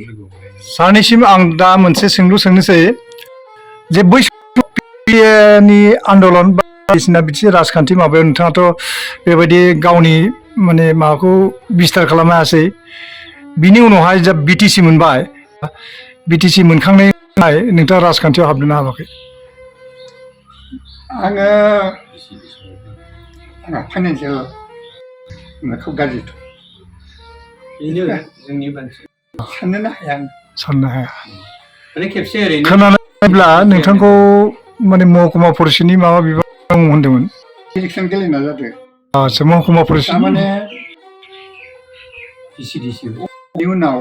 सानैसिम आं दा मोनसे सोंलु सोंनोसै जे बै नि आन्दलन बायदिसिना बिदि राजखान्थि माबायाव नोंथाङाथ' बेबायदि गावनि माने माबाखौ बिस्तार खालामनो हायासै बिनि उनावहाय जा बिटिसि मोनबाय बिटिसि मोनखांनायनि उनाव नोंथाङा राजखान्थियाव हाबनो हाबाखै आङो फाइनान्सियेल खोब गाज्रिथ' बेनो जोंनि मानसि साननोनो हाया साननो हाया माने खेबसे ओरैनो खोनानायब्ला नोंथांखौ माने महकुमा परिषदनि माबा बिबान दं होनदोंमोन इलेक्सन गेलेना जादों आच्छा महकुमा परिषद थारमाने पिसिडिसि बेनि उनाव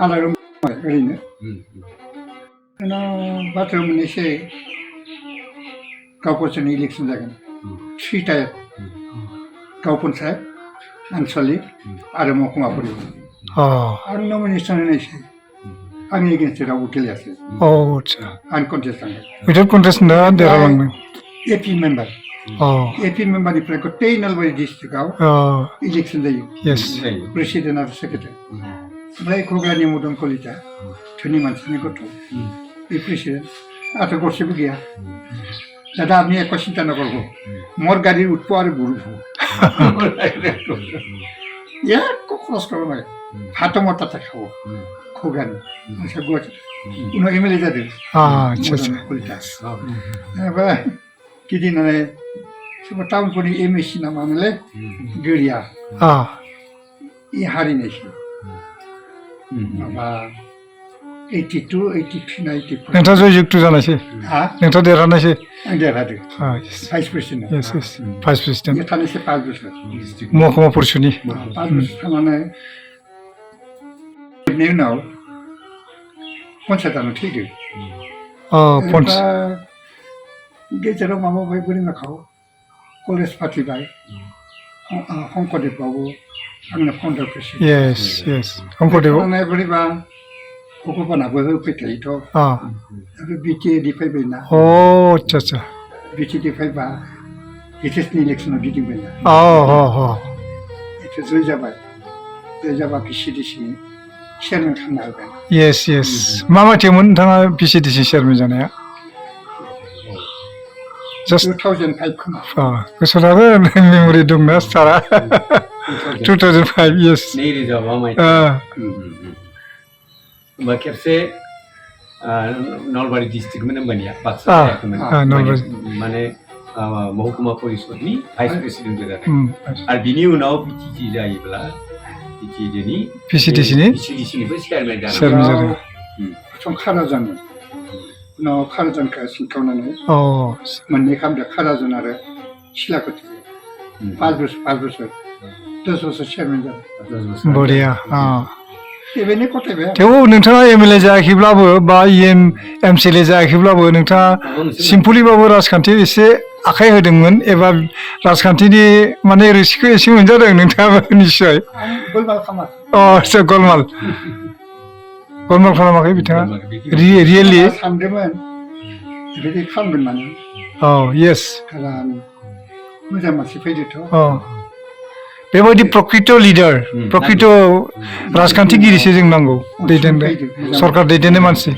आलादा ओरैनो उनाव बाथ्रा मोननैसै गाव पन्सायतनि इलेक्सन जागोन 3 टाइप गाव पन्सायत आनसलिक आरो महकुमा परिषद आं नमिनेसन होनायसै आंनि एगेन्स्टआव रावबो गेलेयासै आच्छा आनकन्टेस्ट थांबाय उइदाउट कन्टेस्टनो देरहालांदों एपि मेम्बार एपि मेम्बारनिफ्राय गतै नलबारि डिस्ट्रिक्टआव इलेक्सन जायो प्रेसिडेन्ट आरो सेक्रेटारि ओमफ्राय गग्रानि मदन कलिता धोनि मानसिनि गथ' बे प्रेसिडेन्ट आरो गरसेबो गैया दादा আপনি একো চিন্তা নকৰব মোৰ গাড়ীৰ উঠব আৰু ঘূৰিব একো খৰচ কৰিব নালাগে ভাতো মোৰ তাতে খাব খোগানি গুৱাহাটী উনাव एमएलए जादों कलिता ओमफ्राय गिदिंनानै सोरबा टाउनफोरनि एमएसि नामामोनलै गोरिया इ हारिनायसो माबा 82, 83 ना 84 नोंथाङा जयजुक्त जानायसै नोंथाङा देरहानायसै आं देरहादों भाइस प्रेसिडेन्ट भाइस प्रेसिडेन्ट बे थानैसो 5 बोसोर महकुमा परिषदनि 5 बोसोर थानानै जोबनायनि उनाव पन्सायतआनो थैदों गेजेराव माबाबाय बोरैमाखाव कलेज फाथिबाय शंकरदेव बाबु आंनो फाउन्डार प्रेसिडेन्ट शंकरदेव बोरैबा भगबानाबो होफैखायोथ' आरो बिटिएडि फैबायना आच्छा बिटिएडि फैबा एचएसनि इलेक्सनाव गिदिंबायना एथ' जय जाबा पिसिडिसिनि चेयारमेन खालामना होबाय मा मायथाइयावमोन नोंथाङा पिसिडिसि चेयारमेन जानाया 2005 खोमा गोसोआव मेम'रि दंना सारा 2005 नैरोजा होमबा खेबसे नलबारि डिस्ट्रिक्टमोन होमबानिया बाक्सा माने महकुमा परिषदनि भाइस प्रेसिडेन्टबो जादों आरो बिनि उनाव बिटिसि जायोब्ला पिसिडिसिनिबो चेयारमेन जादों प्रथम खाराजानमोन उनाव खाराजानखौ सिनखावनानै मोननै खालामदों खाराजान आरो सिलाखथि 5 बोसोर 10 बोसोर चेयारमेन जादों बरिया थेवबो नोंथाङा एमएलए जायाखैब्लाबो बा एमसिएलए जायाखैब्लाबो नोंथाङा सिम्पलिबाबो राजखान्थियाव एसे आखाइ होदोंमोन एबा राजखान्थिनि माने रोसिखौ एसे मोनजादों नोंथाङाबो निस्सय गलमाल खालामाखै बिथाङा रियेलि सानदोंमोन बिदि खालामगोन माने मोजां मानसि फैदोथ' बेबायदि प्रकृत लिडार प्रकृत राजखान्थिगिरिसो जों नांगौ दैदेननो सरकार दैदेननाय मानसि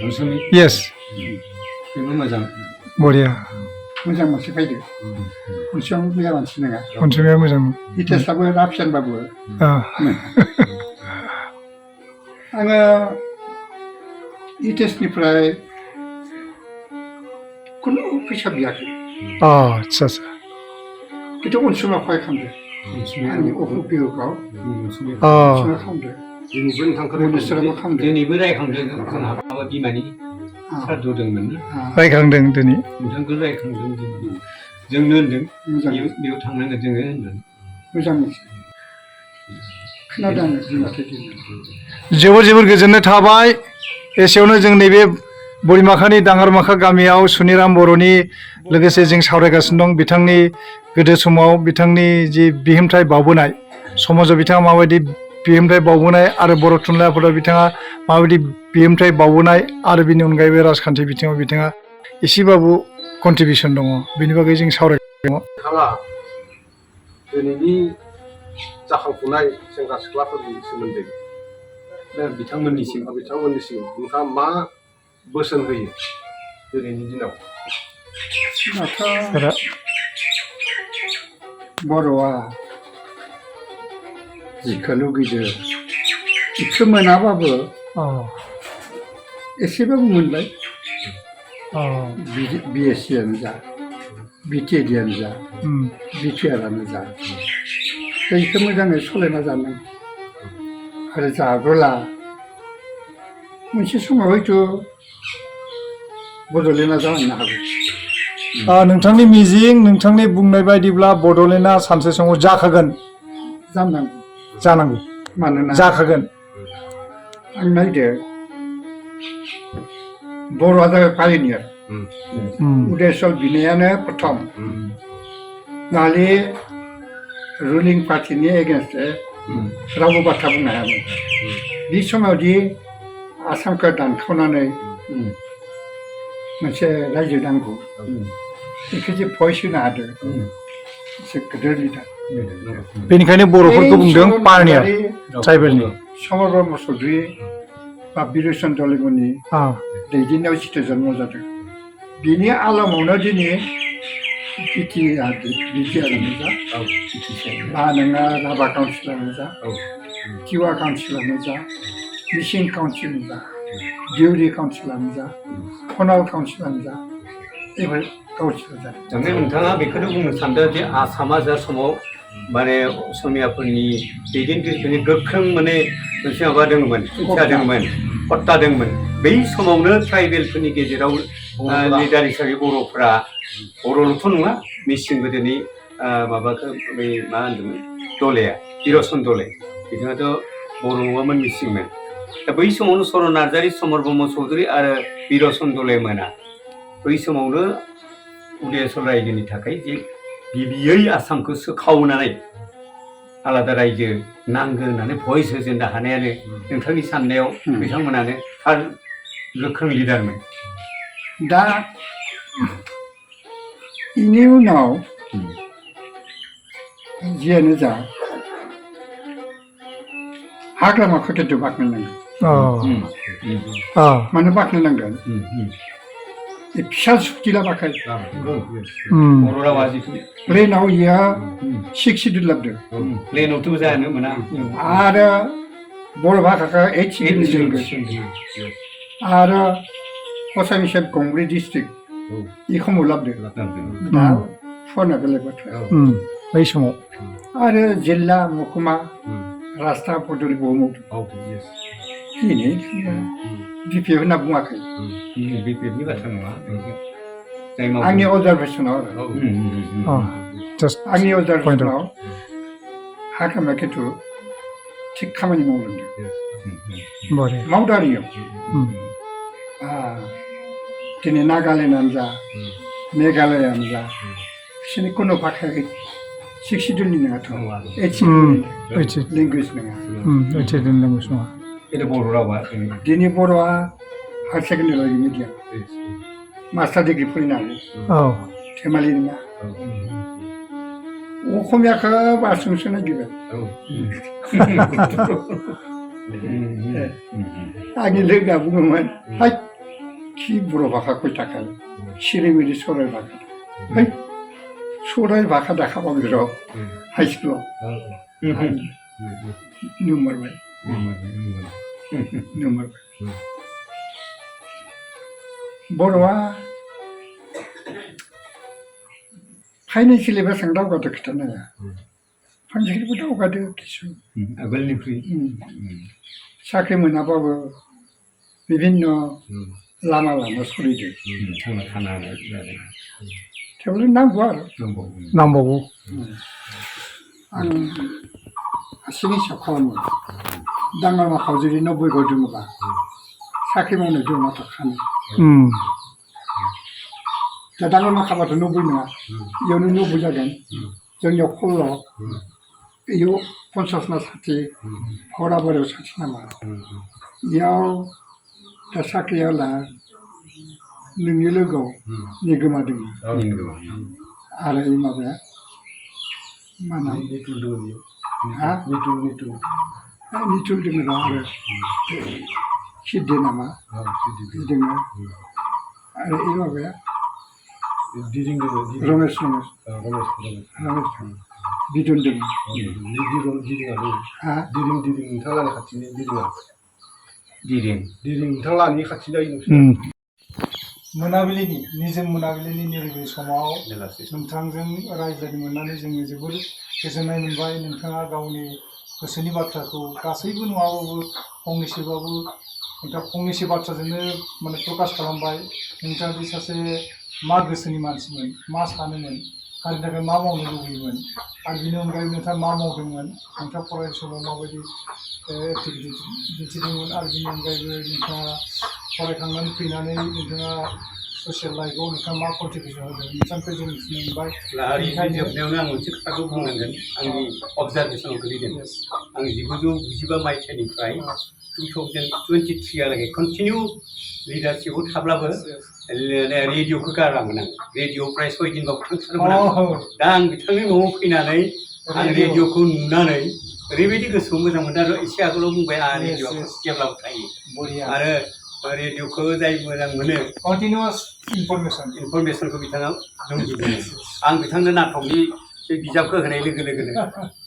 बरिया मोजां मानसि फैदो अनसुङाबो गैया मानसि नङा अनसुङाया मोजां हितेशआबो राफियानबाबो आङो हितेशनिफ्राय खुनु फैसा बियाखै आच्छा खिन्थु अनसुङा खहाय खालामदो आंनि बिहुगाव खालामदो दिनैबो रायखांदों बिमानि सारद दंमोन रायखांदों दिनै नोंथांखौ रायखांदों जोंनो होनदों बेयाव थांनांगोन जोङो होनदों मोजां खोनादों जोबोर गोजोननाय थाबाय एसेयावनो जों नैबे बोरिमाखानि दाङारमाखा गामियाव सुनिराम बर'नि लोगोसे जों सावरायगासिनो दं बिथांनि गोदो समाव बिथांनि जि बिहोमथाय बावबोनाय समाजाव बिथाङा माबायदि बिहोमथाय बावबोनाय आरो बर' थुनलाइ आफादाव बिथाङा माबायदि बिहोमथाय बावबोनाय आरो बिनि अनगायैबो राजखान्थि बिथिङाव बिथाङा एसेबाबो कन्ट्रिबिउसन दङ बेनि बागै जों सावरायदों नोंथाङा दिनैनि जाखांफुनाय सेंग्रा सिख्लाफोरनि सोमोन्दै दा बिथांमोननिसिम नोंथाङा मा बोसोन होयो दिनैनि दिनाव दाथ' बर'आ जिखौ लुगैदो बेखौ मोनाबाबो एसेबाबो मोनबाय बिएससियानो जा बिटिएडियानो जा बिटिआरानो जा बेखौ मोजाङै सालायना जानांगौ आरो जाबोला मोनसे समाव हयथ' बड'लेण्डआ जालांनो हागौ नोंथांनि मिजिं नोंथांनि बुंनाय बायदिब्ला बड'लेण्डआ सानसे समाव जाखागोन जानांगौ मानोना जाखागोन आं नायदो बर'आ जाबाय पायनियार उदयसल बिनायानो प्रथम नाले रुलिं पार्टिनि एगेन्स्टै रावबो बाथ्रा बुंनो हायामोन बे समावदि आसामखौ दानखावनानै मोनसे रायजो नांगौ बेखौ जे भइस होनो हादों एसे गिदिर लिडार बेनिखायनो बर'फोरखौ बुंदों पायनियार ट्राइबेलनि समर ब्रह्म चौधुरी बा बिरचन्द्र दलैमोननि दैदेननायाव जिथु जन्म जादों बिनि आलमावनो दिनै बिटिआरानो जा बा नोङो राभा काउन्सिलानो जा टिवा काउन्सिलानो जा मिसिं काउन्सिलानो जा दिउरि काउन्सिलानो जा खनाल काउन्सिलानो जा बेफोर काउन्सिलार जादों थारमाने नोंथाङा बेखौनो बुंनो सानदों जे आसामा जा समाव माने असमियाफोरनि दैदेनगिरिफोरनि गोख्रों माने मोनसे माबा दङमोन दङमोन सत्ता दङमोन बै समावनो ट्राइबेलफोरनि गेजेराव लिडार हिसाबै बर'फ्रा बर'ल'थ' नङा मिसिं गोदोनि माबाखौ बै मा होनदोंमोन दलेया बिरसन दले बिथाङाथ' बर' नङामोन मिसिंमोन दा बै समावनो चरन नार्जारि समर ब्रह्म चौधुरी आरो बिरसन दले मोना बै समावनो उदयसल रायजोनि थाखाय जे गिबियै आसामखौ सोखावनानै आलादा रायजो नांगौ होननानै भइस होजेननो हानायानो नोंथांनि साननायाव बिथांमोनानो थार गोख्रों लिडारमोन दा बेनि उनाव जियानो जा हाग्रामाखौ खिन्थु बाख्नायनांगोन मानो बाख्नायनांगोन फिसा सुक्ति लाबाखै बर' रावा जिथु प्लेनाव इया 6 सिडुल लाबदों प्लेनावथ' जानो मोना आरो बर' भाषाखौ 8 सिडुल आरो कसामि साहेब गंब्रै डिस्ट्रिक्ट बेखौ लाबदों दा फना बेलेग बाथ्रा बै समाव आरो जिल्ला महकुमा रास्ता पदुलि बहुमुख दिनै बिपिएफ होनना बुङाखै बिपिएफनि बाथ्रा नङा आंनि अबजारभेसनाव आंनि अबजारभेसनाव हाग्रामाया खिन्थु थिग खामानि मावलांदों मावदारियाव दिनै नागालेण्डआनो जा मेघालयानो जा बिसोरनि कुनु भाषाया 6 सिडुलनि नङाथ' 8 लेंगुवेज नङा बर' रावा दिनै बर'आ higher secondary medium master degree फरायनो हागौ धेमालि नङा असमियाखौ बारसोमसो नागिरबाय आंनि लोगोआ बुङोमोन हाय कि बर' भाषा कय थाखा सिरिमिरि सराय भाषा हाय सराय भाषा देखाबाबो र' हाई स्कुलाव नुमारबाय बर'आ फाइनेन्सियेलि बेसेबां दावगादो खिथानो हाया फाइनेन्सियेलिबो दावगादो किसु आगोलनिख्रुइ साख्रि मोनाबाबो बिभिन्न लामा सलिदो थांना थानो हानाय थेवबो नांगौ आरो नांबावगौ आं हारसिङै हिसाब खालामो दाङा माखाव जुदि 90 गौ दङबा साख्रि मावनो जों माथा खानो दा दाङा माखाबाथ' 90 नङा इयावनो 90 जागोन जोंनियाव 16 इयाव 50 ना 60 हराबारियाव 60 नामा इयाव दा साख्रियावला नोंनि लोगोआव निगोमादों आरो इ माबाया मा नाम निचुल दङ आरो सिद्धि नामा दङ आरो ए माबाया रमेश बिदन दङ हा मोनाबिलिनि निजोम मोनाबिलिनि नैबे समाव नोंथांजों रायज्लायनो मोननानै जोङो जोबोर गोजोननाय मोनबाय। नोंथाङा गावनि गोसोनि बाथ्राखौ गासैबो नङाबाबो फंनैसोबाबो नोंथाङा फंनैसो बाथ्राजोंनो माने प्रकाश खालामबाय। नोंथाङा बे सासे मा गोसोनि मानसिमोन, मा सानोमोन, हारिनि थाखाय मा मावनो लुबैयोमोन आरो बिनि अनगायै नोंथाङा मा मावदोंमोन, नोंथाङा फरायनाय समाव माबायदि एक्टिभिटि दिन्थिदोंमोन आरो बिनि अनगायैबो नोंथाङा फरायखांनानै फैनानै नोंथाङा ससियेल लाइफआव नोंथाङा मा कन्ट्रिबिउसन होदों नोंथांनिफ्राय जों मिथिनो मोनबाय। लाहारिनि जोबनायावनो आं मोनसे खोथाखौ बुंनांगोन आंनि अबजारभेसनाव गोलैदों। आं 1995 मायथाइनिफ्राय 2023 कन्टिनिउ लिडारशिपआव थाब्लाबो रेडिअखौ गारामोन आं। रेडिअ प्राय 6 दिनबाबो थांथारोमोन आं। दा आं बिथांनि न'आव फैनानै आं रेडिअखौ नुनानै ओरैबायदि गोसोआव मोजां मोनदों आरो एसे आगोलाव बुंबाय आं रेडिअआ जेब्लाबो थायो आरो रेडिअखौ जाय मोजां मोनो कन्टिनिउआस इनफरमेसनखौ बिथाङा दंजोबोमोन। आं बिथांनो नाटकनि बे बिजाबखौ होनाय लोगो लोगोनो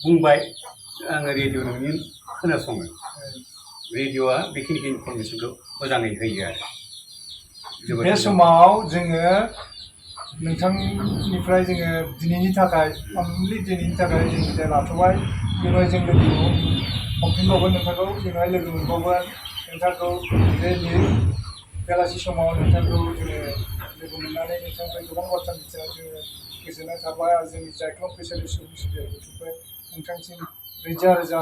बुंबाय आङो रेडिअ नोंनि खोनासङो। रेडिअआ बेखिनिखौ इनफरमेसनखौ मोजाङै होयो आरो बे समाव जोङो नोंथांनिफ्राय जोङो दिनैनि थाखाय अनलि दिनैनि थाखाय जों बिदाय लाथ'बाय। बेवहाय जों लोगो हमफिनबावगोन, नोंथांखौ जोंहाय लोगो मोनबावगोन। नोंथांखौ बे बेलासि समाव नोंथांखौ जोङो लोगो मोननानै नोंथांनिफ्राय गोबां बाथ्रा मिथिनानै जोङो गोजोननाय थाबाय आरो जोंनि जायख्लं फैसालि सुबुं सिबियारिखौ थुबाय नोंथांसिम रोजा रोजा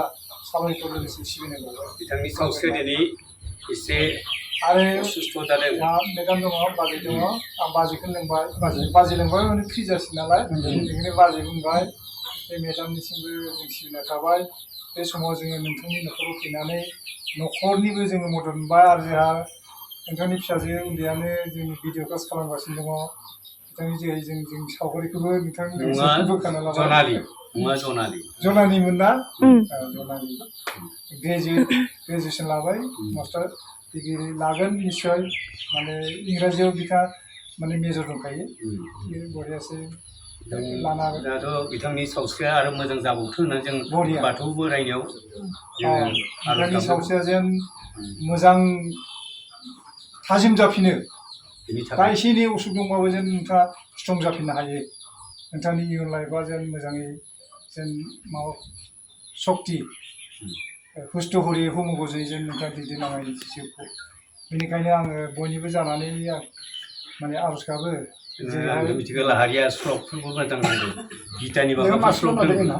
साबायखर लोगोसे सिबिनाय बावबाय। बिथांनि सावस्रिया दिनै एसे आरो सुस्थ' जादों। मेदाम दङ, बाजै दङ। आं बाजैखौ लोंबाय, बाजै लोंबाय माने फ्रि जासिन नालाय बेनिखायनो बाजै बुंबाय। बे मेदामनिसिमबो जों सिबिनाय थाबाय। बे समाव जोङो नोंथांनि न'खराव फैनानै न'खरनिबो जोङो मदद मोनबाय आरो जोंहा नोंथांनि फिसाजो उन्दैयानो जोंनि भिडिअ क्लास खालामगासिनो दङ। बिथांनि जोहै जों सावगारिखौबो नोंथांनि गोसोखौ बोखाना लाबाय। जनालिमोन ना? जनालि ग्रेजुएसन लाबाय, मास्टार डिग्रि लागोन निस्सय। माने इंराजियाव बिथाङा माने मेजर दंखायो। बरियासै लानो हागोन। दाथ' बिथांनि सावस्रिया आरो मोजां जाबावथों होननानै जों बाथौ बोराइनायाव बिथांनि सावस्रिया जेन मोजां थाजिम जाफिनो। दा एसे एनै उसुख दंबाबो जेन नोंथाङा स्ट्रं जाफिननो हायो। नोंथांनि इयुन लाइफआ जेन मोजाङै जेन माबा सक्ति हुस्थ' हरि हमगजै जेन नोंथाङा दैदेनलांनो हायो जिउखौ। बेनिखायनो आङो बयनिबो जानानै माने आर'ज गाबो। लाहारिया स्लकफोरखौ मोजां नांगौ। गीतानि माबा स्लक दङ ना?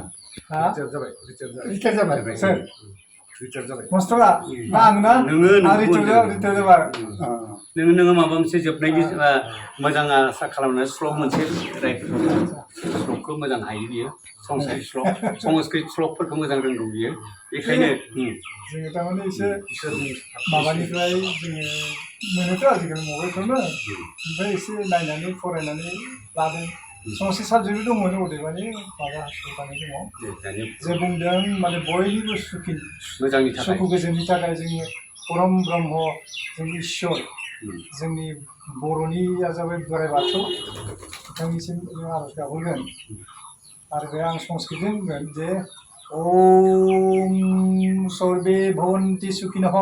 रिटायार जाबाय सोर? मास्टारा ना आं ना? आं रिटायार जाबाय। नोङो माबा मोनसे जोबनायनि मोजां आसा खालामनानै स्लक मोनसे स्लकखौ मोजां हायो बियो। संस्कृत स्लकफोरखौ मोजां रोंगौ बियो। बेखायनो जोङो थारमाने एसे माबानिफ्राय जोङो मोनोथ' आजिखालि मबाइलफ्रावनो ओमफ्राय एसे नायनानै फरायनानै लादों। संस्कृत साबजेक्टबो दंमोन अदेबानि माबा स्कुल थानाय समाव जे बुंदों माने बयनिबो सुखु गोजोननि थाखाय जोङो परम ब्रह्म जोंनि इसोर जोंनि बर'निया जाबाय बोराइ बाथौ बिथांनिसिम जों आर'ज गाबहरगोन। आरो बे आं संस्कृतजों बुंगोन जे ओम सर्वे भवन्तु सुखिनः।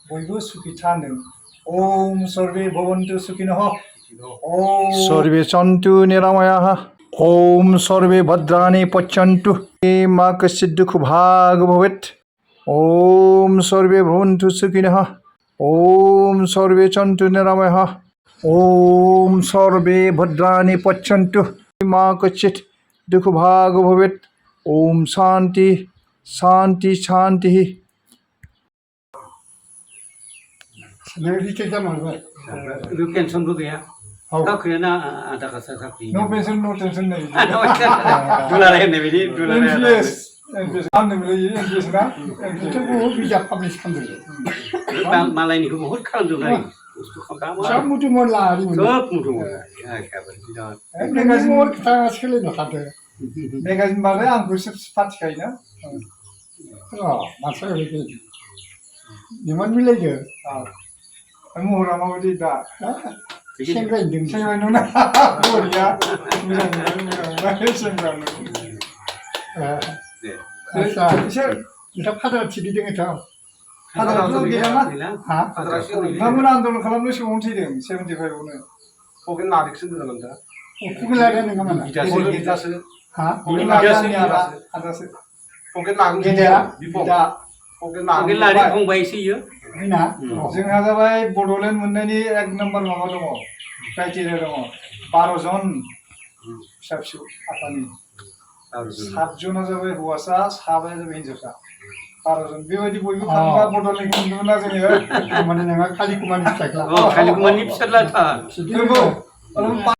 बयबो सुखि था होनदों। ओम सर्वे भवन्तु सुखिनः। सर्वे सन्तु निरामयाः। ओम सर्वे भद्राणि पश्यन्तु मा कश्चित् दुःखभाग् भवेत्। ओम सर्वे भवन्तु सुखिनः। ओम सर्वे सन्तु निरामयाः। ओम सर्वे भद्राणि पश्यन्तु मा कश्चित् दुःखभाग् भवेत्। ओम शान्ति शान्ति शान्ति। पेन्सनबो गैया। साख्रियानो आधा खासा साख्रि। नो पेन्सन नो टेन्सन नै। दुलाराय होननाय बायदि दुलाराय। बिजाब पाब्लिस खालामदों। मालायनिखौ बहुद खालामजोबनाय। सब मुथुमन लाहारिमोन। सब मुथुमन। मेगाजिन खोथा सोलिनो हादों। मेगाजिन बालाय आंखौसो फाथिखायोना। मानसिया ओरैबायदि निमान मिलायदो महरा माबायदि दा सेंग्रा होनदों सेंग्रा नुना बरिया मोजां मोजां सेंग्रा आदसा एसे नोंथां फादार थिदि दङ हादाराथ' गैयाना हा नोंथांमोना आन्दलन खालामनाय समावनो थैदों 75आवनो 거긴 아직은 그러는데. कुकुलारिया नोङा माना 기자스. हा 거긴 आदासो 아직은 거긴 나는 गेदेरा 비법. दा 거긴 거기 나는 लारि फंबायसो इयो होना जोंहा जाबाय बड'लेण्ड मोननायनि एक नम्बर माबा दङ क्राइटेरिया दङ 12 जन फिसा फिसौ आफानि 7 जना जाबाय हौवासा 7 जाबाय हिनजावसा 12 जन बेबायदि बयबो थांबा बड'लेण्डखौ नुदोंमोन ना जोङो माने नोङा कालिकुमानि फिसाज्ला खालिकुमानि फिसाज्लाथार थिदि